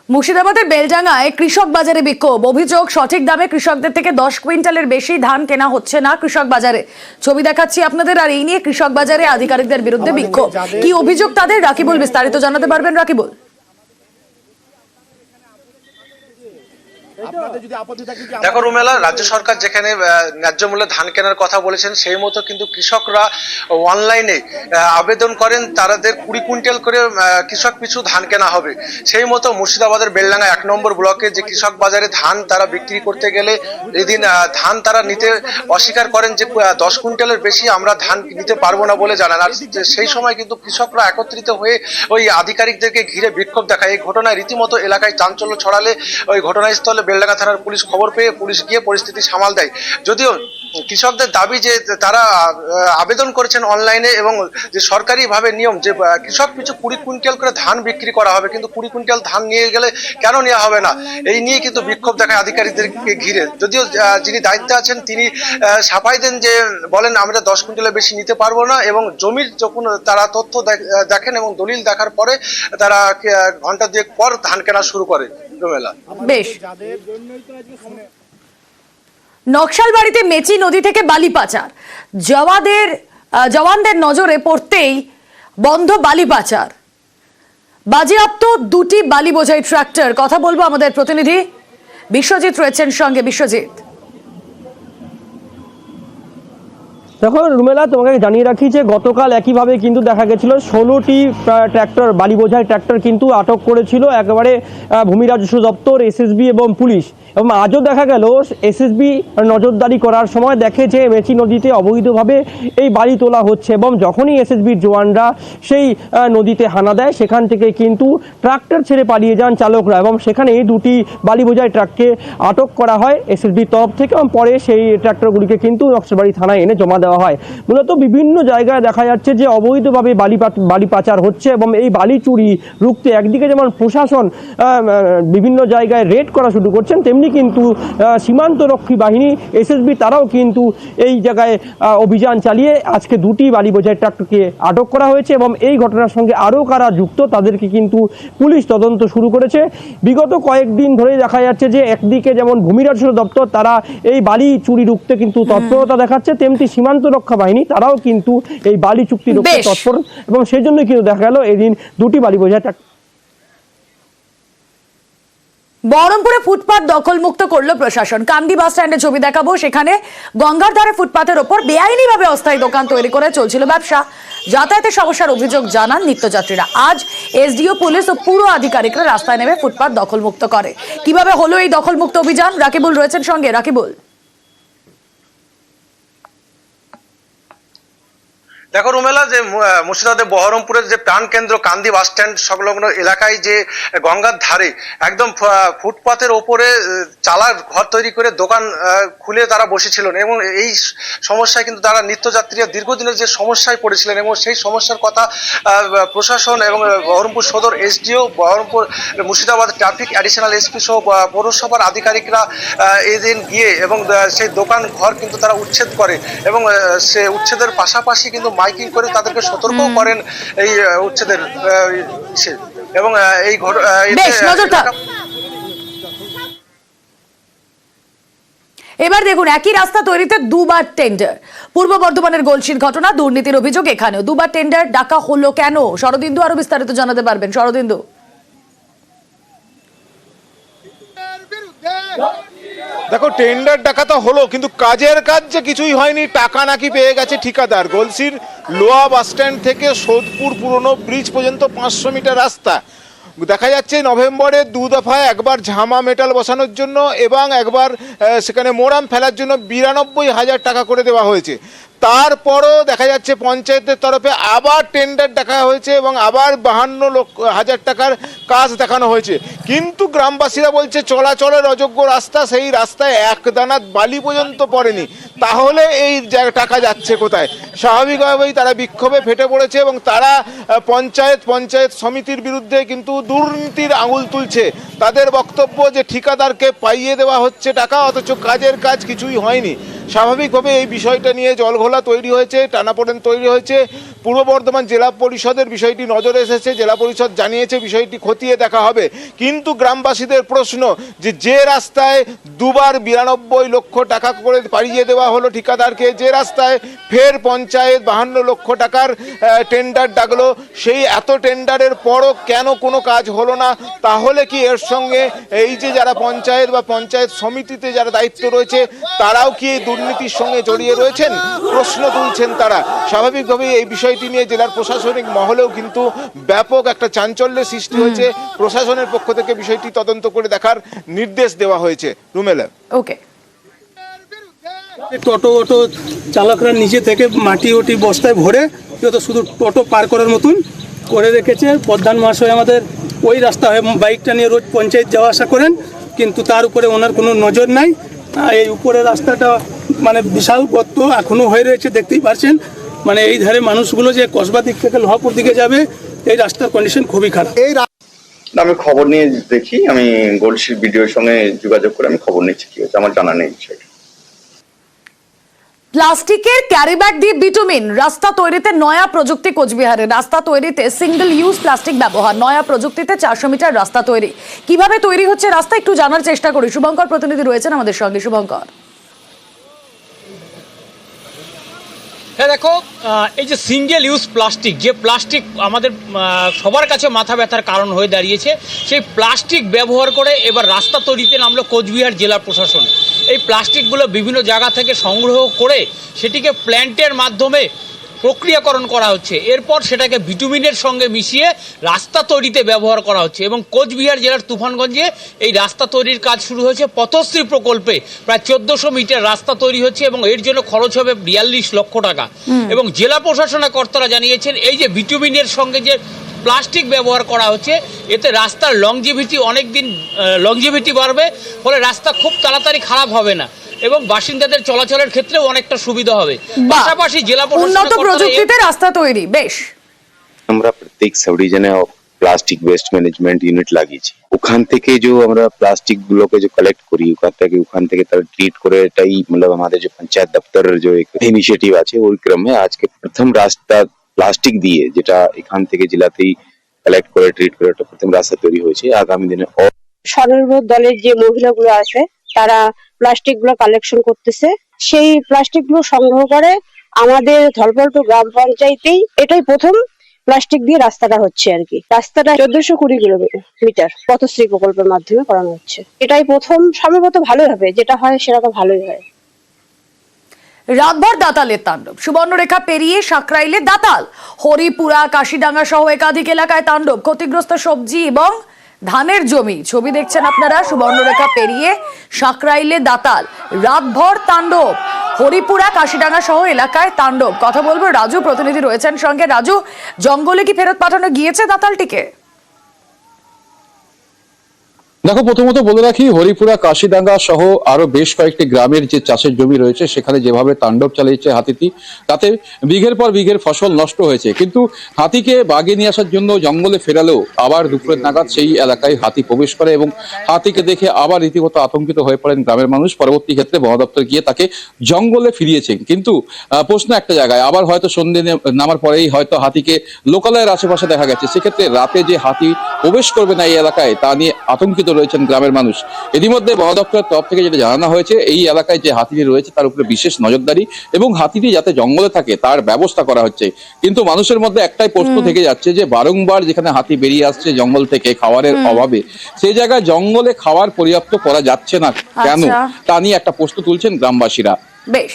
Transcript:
মুর্শিদাবাদের বেলডাঙ্গায় কৃষক বাজারে বিক্ষোভ। অভিযোগ, সঠিক দামে কৃষকদের থেকে 10 কুইন্টালের বেশি ধান কেনা হচ্ছে না কৃষক বাজারে। ছবি দেখাচ্ছি আপনাদের। আর এই নিয়ে কৃষক বাজারে আধিকারিকদের বিরুদ্ধে বিক্ষোভ। কি অভিযোগ তাদের, রাকিবুল বিস্তারিত জানাতে পারবেন। রাকিবুল, দেখো রুমেলা, রাজ্য সরকার যেখানে ন্যায্য মূল্যে ধান কেনার কথা বলেছেন, সেই মতো কিন্তু কৃষকরা অনলাইনে আবেদন করেন তাদের 20 কুইন্টাল করে কৃষক পিছু ধান কেনা হবে। সেই মতো মুর্শিদাবাদের বেলডাঙ্গা 1 নম্বর ব্লকে যে কৃষক বাজারে ধান তারা বিক্রি করতে গেলে এদিন ধান তারা নিতে অস্বীকার করেন যে 10 কুইন্টালের বেশি আমরা ধান নিতে পারবো না বলে জানান। আর সেই সময় কিন্তু কৃষকরা একত্রিত হয়ে ওই আধিকারিকদেরকে ঘিরে বিক্ষোভ দেখায়। এই ঘটনায় রীতিমতো এলাকায় চাঞ্চল্য ছড়ালে ওই ঘটনাস্থলে বেলডাঙ্গা থানার পুলিশ খবর পেয়ে পুলিশ গিয়ে পরিস্থিতি সামাল দেয়। যদিও কৃষকদের দাবি যে তারা আবেদন করেছেন অনলাইনে এবং যে সরকারিভাবে নিয়ম যে কৃষক পিছু 20 কুইন্টাল করে ধান বিক্রি করা হবে, কিন্তু 20 কুইন্টাল ধান নিয়ে গেলে কেন নেওয়া হবে না, এই নিয়ে কিন্তু বিক্ষোভ দেখায় আধিকারিকদেরকে ঘিরে। যদিও যিনি দায়িত্বে আছেন তিনি সাফাই দেন যে বলেন আমরা 10 কুইন্টালের বেশি নিতে পারবো না, এবং জমির যখন তারা তথ্য দেখেন এবং দলিল দেখার পরে তারা ঘন্টা 2 পর ধান কেনা শুরু করে। বেশ, নকশালবাড়িতে মেচি নদী থেকে বালি পাচার। জওয়ানদের নজরে পড়তেই বন্ধ বালি পাচার। বাজেয়াপ্ত 2টি বালি বোঝাই ট্রাক্টর। কথা বলবো আমাদের প্রতিনিধি বিশ্বজিৎ রয়েছেন সঙ্গে। বিশ্বজিৎ, দেখো রুমেলা, তোমাকে জানিয়ে রাখি যে গতকাল একইভাবে কিন্তু দেখা গেছিল 16টি ট্র্যাক্টর, বালি বোঝাই ট্র্যাক্টর কিন্তু আটক করেছিল একেবারে ভূমি রাজস্ব দপ্তর, এসএসবি এবং পুলিশ। এবং আজও দেখা গেল এসএসবি নজরদারি করার সময় দেখে যে মেচি নদীতে অবৈধভাবে এই বালি তোলা হচ্ছে, এবং যখনই এসএসবির জওয়ানরা সেই নদীতে হানা দেয় সেখান থেকে কিন্তু ট্রাক্টর ছেড়ে পালিয়ে যান চালকরা, এবং সেখানে 2টি বালি বোঝাই ট্রাককে আটক করা হয় এসএসবির তরফ থেকে, এবং পরে সেই ট্রাক্টরগুলিকে কিন্তু নকশালবাড়ি থানায় এনে জমা দেওয়া হয়। মূলত বিভিন্ন জায়গায় দেখা যাচ্ছে যে অবৈধভাবে বালি পাচার হচ্ছে, এবং এই বালি চুরি রুখতে একদিকে যেমন প্রশাসন বিভিন্ন জায়গায় রেড করা শুরু করছেন, তেমনি কিন্তু সীমান্তরক্ষী বাহিনী এসএসবি তারাও কিন্তু এই জায়গায় অভিযান চালিয়ে আজকে 2টি বালি বোঝাই ট্রাক্টরকে আটক করা হয়েছে, এবং এই ঘটনার সঙ্গে আরও কারা যুক্ত তাদেরকে কিন্তু পুলিশ তদন্ত শুরু করেছে। বিগত কয়েকদিন ধরেই দেখা যাচ্ছে যে একদিকে যেমন ভূমি রাজস্ব দপ্তর তারা এই বালি চুরি রুখতে কিন্তু তৎপরতা দেখাচ্ছে, তেমনি সীমান্ত রক্ষা বাহিনী তারাও কিন্তু এই বালি চুক্তি রুখতে তৎপর, এবং সেই জন্য কিন্তু দেখা গেল এদিন 2টি বালি বোঝাই ট্রাক্টর। বহরমপুরে ফুটপাত দখলমুক্ত করলো প্রশাসন। কান্দি বাস স্ট্যান্ডে ছবি দেখাবো। সেখানে গঙ্গার ধারে ফুটপাতের ওপর বেআইনিভাবে অস্থায়ী দোকান তৈরি করে চলছিল ব্যবসা। যাতায়াতের সমস্যার অভিযোগ জানান নিত্যযাত্রীরা। আজ এসডিও, পুলিশ ও পুর আধিকারিকরা রাস্তায় নেমে ফুটপাত দখলমুক্ত করে। কিভাবে হলো এই দখলমুক্ত অভিযান, রাকিবুল রয়েছেন সঙ্গে। রাকিবুল, দেখো রুমেলা, যে মুর্শিদাবাদের বহরমপুরের যে প্রাণকেন্দ্র কান্দি বাস স্ট্যান্ড সংলগ্ন এলাকায় যে গঙ্গার ধারে একদম ফুটপাতের ওপরে চালার ঘর তৈরি করে দোকান খুলে তারা বসেছিলেন, এবং এই সমস্যায় কিন্তু তারা নিত্যযাত্রীরা দীর্ঘদিনের যে সমস্যায় পড়েছিলেন, এবং সেই সমস্যার কথা প্রশাসন এবং বহরমপুর সদর SDO, Baharampur Murshidabad traffic additional SP সহ পৌরসভার আধিকারিকরা এদিন গিয়ে এবং সেই দোকান ঘর কিন্তু তারা উচ্ছেদ করে, এবং সে উচ্ছেদের পাশাপাশি কিন্তু মাইকিং করে তাদেরকে সতর্ক করেন এই উচ্ছেদের। এবং এই এবার দেখুন, একই রাস্তা তৈরিতে 2বার টেন্ডার। পূর্ব বর্ধমানের গলসির ঘটনা, দুর্নীতির অভিযোগ এখানেও। 2বার টেন্ডার ডাকা হলো কেন? শরদিন্দু আরো বিস্তারিত জানাতে পারবেন। শরদিন্দু, দেখো টেন্ডার ডাকা তো হলো, কিন্তু কাজের কাজ যে কিছুই হয়নি। টাকা নাকি পেয়ে গেছে ঠিকাদার। গলসির লোয়া বাস স্ট্যান্ড থেকে সোদপুর পুরনো ব্রিজ পর্যন্ত 500 মিটার রাস্তা দেখা যাচ্ছে নভেম্বরে 2 দফায়, একবার ঝামা মেটাল বসানোর জন্য এবং একবার সেখানে মোরাম ফেলার জন্য 92,000 টাকা করে দেওয়া হয়েছে। তারপরও দেখা যাচ্ছে পঞ্চায়েতের তরফে আবার টেন্ডার দেখা হয়েছে এবং আবার 52,000 টাকার কাজ দেখানো হয়েছে, কিন্তু গ্রামবাসীরা বলছে চলাচলের অযোগ্য রাস্তা, সেই রাস্তায় এক দানা বালি পর্যন্ত পড়েনি, তাহলে এই টাকা যাচ্ছে কোথায়? স্বাভাবিকভাবেই তারা বিক্ষোভে ফেটে পড়েছে এবং তারা পঞ্চায়েত সমিতির বিরুদ্ধে কিন্তু দুর্নীতির আঙুল তুলছে। তাদের বক্তব্য যে ঠিকাদারকে পাইয়ে দেওয়া হচ্ছে টাকা, অথচ কাজের কাজ কিছুই হয়নি। স্বাভাবিকভাবে এই বিষয়টা নিয়ে জলঘোলা তৈরি হয়েছে, টানাপোড়েন তৈরি হয়েছে। পূর্ব বর্ধমান জেলা পরিষদের বিষয়টি নজরে এসেছে, জেলা পরিষদ জানিয়েছে বিষয়টি খতিয়ে দেখা হবে। কিন্তু গ্রামবাসীদের প্রশ্ন যে রাস্তায় দুবার 92 লক্ষ টাকা করে পাড়িয়ে দেওয়া হলো ঠিকাদারকে, যে রাস্তায় ফের পঞ্চায়েত 52 লক্ষ টাকার টেন্ডার ডাকলো, সেই এত টেন্ডারের পরও কেন কোনো কাজ হলো না? তাহলে কি এর সঙ্গে এই যে যারা পঞ্চায়েত বা পঞ্চায়েত সমিতিতে যারা দায়িত্ব রয়েছে তারাও কি এই দুর্নীতির সঙ্গে জড়িয়ে রয়েছেন? প্রশ্ন তুলছেন তারা। স্বাভাবিকভাবেই এই বিষয়টি নিয়ে জেলার প্রশাসনিক মহলেও কিন্তু ব্যাপক একটা চাঞ্চল্যের সৃষ্টি হয়েছে। প্রশাসনের পক্ষ থেকে বিষয়টি তদন্ত করে দেখার নির্দেশ দেওয়া হয়েছে। রুমেলা, ওকে। টোটো অটো চালকরা নিচে থেকে মাটি ওটি বস্তায় ভরে তো শুধু টোটো পার করার মতন করে রেখেছে। প্রধান মহাশয় আমাদের ওই রাস্তা হয়ে বাইকটা নিয়ে রোজ পঞ্চায়েত যাওয়া আসা করেন, কিন্তু তার উপরে ওনার কোনো নজর নাই। এই উপরের রাস্তাটা মানে বিশাল গর্ত এখনও হয়ে রয়েছে, দেখতেই পাচ্ছেন। মানে এই ধারে মানুষগুলো যে কসবা দিক থেকে লোহাপুর দিকে যাবে, এই রাস্তার কন্ডিশন খুবই খারাপ। আমি খবর নিয়ে দেখি, আমি গোলশির ভিডিওর সঙ্গে যোগাযোগ করে আমি খবর নিচ্ছি কি হচ্ছে, আমার জানা নেই বিষয়টা। প্লাস্টিকের ক্যারিব্যাগ দিয়ে বিটুমিন রাস্তা তৈরিতে নয়া প্রযুক্তি। কোচবিহারে রাস্তা তৈরিতে সিঙ্গেল ইউজ প্লাস্টিক ব্যবহার, নয়া প্রযুক্তিতে 400 মিটার রাস্তা তৈরি। কিভাবে তৈরি হচ্ছে রাস্তা একটু জানার চেষ্টা করি। শুভঙ্কর প্রতিনিধি রয়েছেন আমাদের সঙ্গে। শুভঙ্কর, হ্যাঁ দেখো, এই যে সিঙ্গেল ইউজ প্লাস্টিক, যে প্লাস্টিক আমাদের সবার কাছে মাথা ব্যথার কারণ হয়ে দাঁড়িয়েছে, সেই প্লাস্টিক ব্যবহার করে এবার রাস্তা তৈরিতে নামলো কোচবিহার জেলা প্রশাসন। এই প্লাস্টিকগুলো বিভিন্ন জায়গা থেকে সংগ্রহ করে সেটিকে প্ল্যান্টের মাধ্যমে প্রক্রিয়াকরণ করা হচ্ছে, এরপর সেটাকে ভিটামিনের সঙ্গে মিশিয়ে রাস্তা তৈরিতে ব্যবহার করা হচ্ছে। এবং কোচবিহার জেলার তুফানগঞ্জে এই রাস্তা তৈরির কাজ শুরু হয়েছে। পথশ্রী প্রকল্পে প্রায় 1400 মিটার রাস্তা তৈরি হচ্ছে এবং এর জন্য খরচ হবে 42 লক্ষ টাকা। এবং জেলা প্রশাসনের কর্তারা জানিয়েছেন এই যে ভিটামিনের সঙ্গে যে প্লাস্টিক ব্যবহার করা হচ্ছে, এতে রাস্তার লংজিভিটি বাড়বে, ফলে রাস্তা খুব তাড়াতাড়ি খারাপ হবে না এবং বাসিন্দাদের চলাচলের ক্ষেত্রেও অনেকটা সুবিধা হবে। পাশাপাশি জেলা উন্নত প্রযুক্তিতে রাস্তা তৈরি। বেশ, আমরা প্রত্যেক সাব রিজনে প্লাস্টিক ওয়েস্ট ম্যানেজমেন্ট ইউনিট লাগিয়েছি। ওখান থেকে যে আমরা প্লাস্টিক গুলোকে যে কালেক্ট করি, ওখান থেকে তারা ট্রিট করে, এটাই मतलब আমাদের যে পঞ্চায়েত দপ্তরের যে ইনিশিয়েটিভ আছে ওই ক্রমে আজকে প্রথম রাস্তা প্লাস্টিক দিয়ে, যেটা এখান থেকে জেলাতেই কালেক্ট করে ট্রিট করে একটা প্রথম রাস্তা তৈরি হয়েছে। আগামী দিনে স্বনির্ভর দলের যে মহিলাগুলো আছে তারা প্লাস্টিক গুলো কালেকশন করতেছে, সেই প্লাস্টিক গুলো সংগ্রহ করে আমাদের ধলপলটু গ্রাম পঞ্চায়েতেই এটাই প্রথম প্লাস্টিক দিয়ে রাস্তাটা হচ্ছে আর কি। রাস্তাটা 1420 কিলোমিটার পথশ্রী প্রকল্পের মাধ্যমে করানো হচ্ছে। এটাই প্রথম, সম্ভবত ভালোই হবে, যেটা হয় সেটা তো ভালোই হয়। রাতভর দাতালের তাণ্ডব। সুবর্ণরেখা পেরিয়ে সাকরাইলে দাতাল, হরিপুরা কাশিডাঙ্গা সহ একাধিক এলাকায় তাণ্ডব। ক্ষতিগ্রস্ত সবজি এবং ধানের জমি। ছবি দেখছেন আপনারা। সুবর্ণরেখা পেরিয়ে সাকরাইলে দাতাল, রাতভর তাণ্ডব। হরিপুরা কাশিডাঙ্গা সহ এলাকায় তাণ্ডব। কথা বলবো, রাজু প্রতিনিধি রয়েছেন সঙ্গে। রাজু, জঙ্গলে কি ফেরত পাঠানো গিয়েছে দাতালটিকে? দেখো, প্রথমত বলে রাখি, হরিপুরা কাশিডাঙ্গা সহ আরো বেশ কয়েকটি গ্রামের যে চাষের জমি রয়েছে সেখানে যেভাবে তাণ্ডব চালিয়েছে হাতিটি, তাতে বিঘের পর বিঘের ফসল নষ্ট হয়েছে। কিন্তু হাতিকে বাগে নিয়ে আসার জন্য জঙ্গলে ফেরালেও আবার দুপুরের নাগাদ সেই এলাকায় হাতি প্রবেশ করে এবং হাতিকে দেখে আবার রীতিমতো আতঙ্কিত হয়ে পড়েন গ্রামের মানুষ। পরবর্তী ক্ষেত্রে বন দপ্তর গিয়ে তাকে জঙ্গলে ফিরিয়েছেন। কিন্তু প্রশ্ন একটা জায়গায়, আবার হয়তো সন্ধ্যে নামার পরেই হয়তো হাতিকে লোকালয়ের আশেপাশে দেখা গেছে। সেক্ষেত্রে রাতে যে হাতি প্রবেশ করবে না এই এলাকায়, তা নিয়ে আতঙ্কিত রয়েছেন গ্রামের মানুষ। ইতিমধ্যে বন দপ্তরের তরফ থেকে যেটা জানানো হয়েছে, এই এলাকায় যে হাতিটি রয়েছে তার উপরে বিশেষ নজরদারি এবং হাতিটি যাতে জঙ্গলে থাকে তার ব্যবস্থা করা হচ্ছে। কিন্তু মানুষের মধ্যে একটাই প্রশ্ন থেকে যাচ্ছে যে বারংবার যেখানে হাতি বেরিয়ে আসছে জঙ্গল থেকে খাবারের অভাবে, সেই জায়গায় জঙ্গলে খাবার পর্যাপ্ত করা যাচ্ছে না কেন, তা নিয়ে একটা প্রশ্ন তুলছেন গ্রামবাসীরা। বেশ।